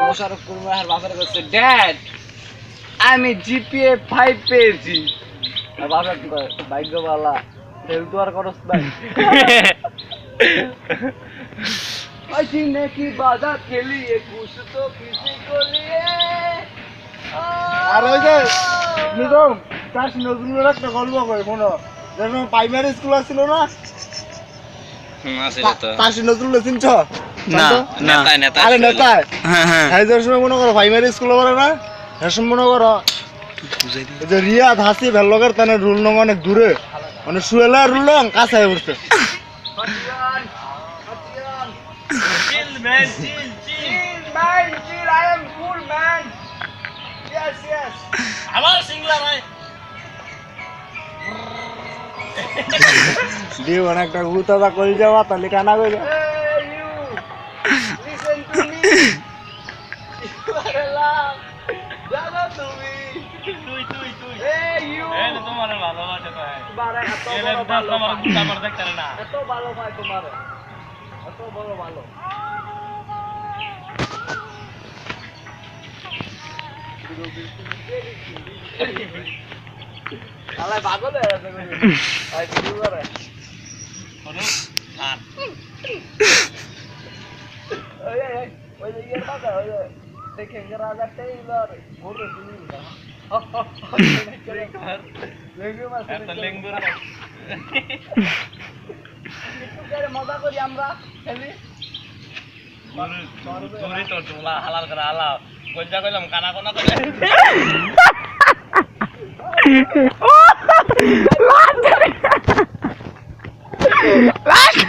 মোশাররফ করিম আর বাবার কাছে ড্যাড আমি জিপিএ 5 পেয়েছি আর বাবা কি কয় ভাগ্যবালা ফেল তো আর করস নাই सीने की बात के लिए कुछ तो किसी को लिए আর ওই যে নিজাম তার নজরুলের একটা গল্প কই মনে যখন প্রাইমারি স্কুল ছিল না আছে তো তার নজরুল চিনছ না নেতা নেতা আরে নেতা হ্যাঁ হ্যাঁ এই যে সময় মনে করো প্রাইমারি স্কুল বলে না এখন মনে করো এই যে রিয়াদ হাসি ভেলগের তানে রুল নং অনেক দূরে মানে শুয়েলা রুল নং কাছে উঠছে chill man chill man chill I am cool man yes আমার সিংলা ভাই দিয়ে অনেকটা গুতাদা কই যাওয়া তাহলে কানা কই you listen to me you are love জানো তুমি তুই hey you এই তোমার ভালোবাসা তো হয় বারে এত বড় ভালো আমার দেখতে না এত ভালো ভাই তোমার এত বড় ভালো আলাই পাগল হয়ে গেছে ভাই ভিডিও করে হলো আর ওই যে ইয়ে কথা ওই দেখেন যে রাজা টেইলর ঘুরে শুনি না এত লেঙ্গুর মজা করি আমরা খেলি জোরে তো তোলা হালাল করে হালাও কইজা কইলাম কানা কোনা করে লাস্ট